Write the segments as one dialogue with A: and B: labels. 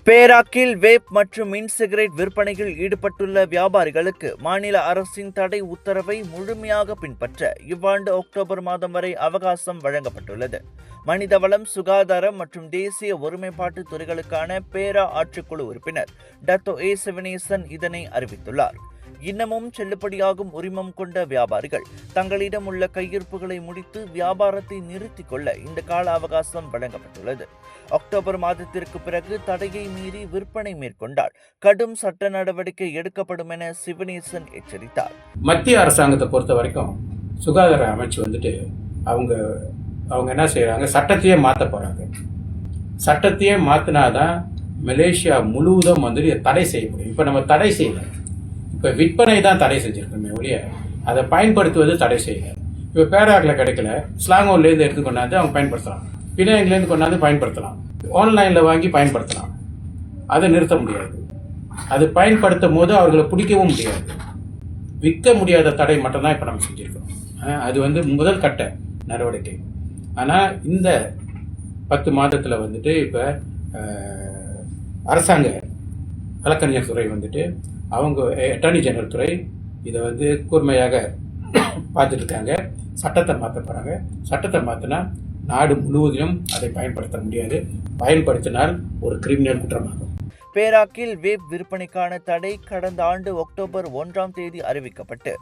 A: பேராக்கில் vape மற்றும் மின் cigarette விற்பனையில் ஈடுபட்டுள்ள வியாபாரிகளுக்கு மாநில அரசின் தடை உத்தரவை முழுமையாக பின்பற்ற இவ்வாண்டு அக்டோபர் மாதம் வரை அவகாசம் வழங்கப்பட்டுள்ளது. மனிதவளம், சுகாதாரம் மற்றும் தேசிய ஒருமைப்பாட்டு துறைகளுக்கான பேரா ஆட்சிக்குழு உறுப்பினர் டத்தோ ஏ. சிவனேசன் இதனை அறிவித்துள்ளார். இன்னமும் செல்லுபடியாகும் உரிமம் கொண்ட வியாபாரிகள் தங்களிடம் உள்ள கையிருப்புகளை முடித்து வியாபாரத்தை நிறுத்திக் கொள்ள இந்த கால அவகாசம் வழங்கப்பட்டுள்ளது. அக்டோபர் மாதத்திற்கு பிறகு தடையை மீறி விற்பனை மேற்கொண்டால் கடும் சட்ட நடவடிக்கை எடுக்கப்படும் என சிவனேசன் எச்சரித்தார்.
B: மத்திய அரசாங்கத்தை பொறுத்த வரைக்கும் சுகாதார அமைச்சு அவங்க என்ன செய்யறாங்க, சட்டத்தையே மாற்ற போறாங்க. சட்டத்தையே மாத்தினாதான் மலேசியா முழுவதும் தடை செய்ய முடியும். இப்ப நம்ம தடை செய்யல, இப்ப விற்பனை தான் தடை செஞ்சிருக்கோமே ஒழிய அதை பயன்படுத்துவது தடை செய்யல. இப்ப பேராக்கில் கிடைக்கல, ஸ்லாங்கோன்லேருந்து எடுத்து கொண்டாந்து அவங்க பயன்படுத்தலாம், பிணையங்கலேருந்து கொண்டாந்து பயன்படுத்தலாம், ஆன்லைன்ல வாங்கி பயன்படுத்தலாம். அதை நிறுத்த முடியாது. அது பயன்படுத்தும் போது அவர்களை பிடிக்கவும் முடியாது. விற்க முடியாத தடை மட்டும்தான் இப்ப நம்ம செஞ்சிருக்கோம். அது முதல் கட்ட நடவடிக்கை. ஆனா இந்த 10 மாதத்துல இப்ப அரசாங்க வழக்கறிஞர் துறை அவங்க அட்டார்னி ஜெனரல் துறை இதை கூர்மையாக பார்த்துட்டு இருக்காங்க. சட்டத்தை மாற்ற போறாங்க. சட்டத்தை மாற்றினா நாடு முழுவதிலும் அதை பயன்படுத்த முடியாது. பயன்படுத்தினால் ஒரு கிரிமினல் குற்றமாகும்.
A: பேராக்கில் வேப் விற்பனைக்கான தடை கடந்த ஆண்டு அக்டோபர் 1ஆம் தேதி அறிவிக்கப்பட்டு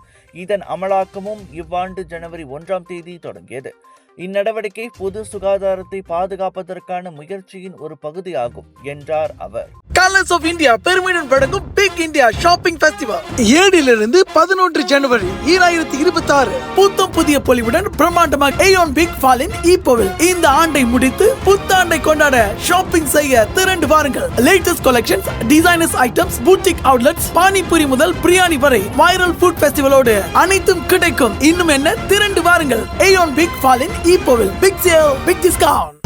A: இதன் அமலாக்கமும் இவ்வாண்டு ஜனவரி 1ஆம் தேதி தொடங்கியது. இந்நடவடிக்கை பொது சுகாதாரத்தை பாதுகாப்பதற்கான முயற்சியின் ஒரு பகுதியாகும் என்றார் அவர்.
C: கலர்ஸ் ஆஃப் இந்தியா பெருமையுடன் வழங்கும் பிக் இந்தியா ஷாப்பிங் ஃபெஸ்டிவல் 7 11 ஜனவரி 2026 புத்தம் புதிய பொலிவுடன் பிரம்மாண்டமாக ஏயோன் பிக் ஃபாலின் ஈப்போவில் இந்த ஆண்டை முடித்து புத்தாண்டை கொண்டாட ஷாப்பிங் செய்ய திரண்டு வாருங்கள். Latest collections, designers items, boutique outlets, panipuri முதல் பிரியாணி வரை வைரல் ஃபுட் ஃபெஸ்டிவலோடு அனைத்தும் கிடைக்கும். இன்னும் என்ன, திரண்டு வாருங்கள். ஏயோன் பிக் ஃபாலின் ஈப்போவில். Big sale, big discount.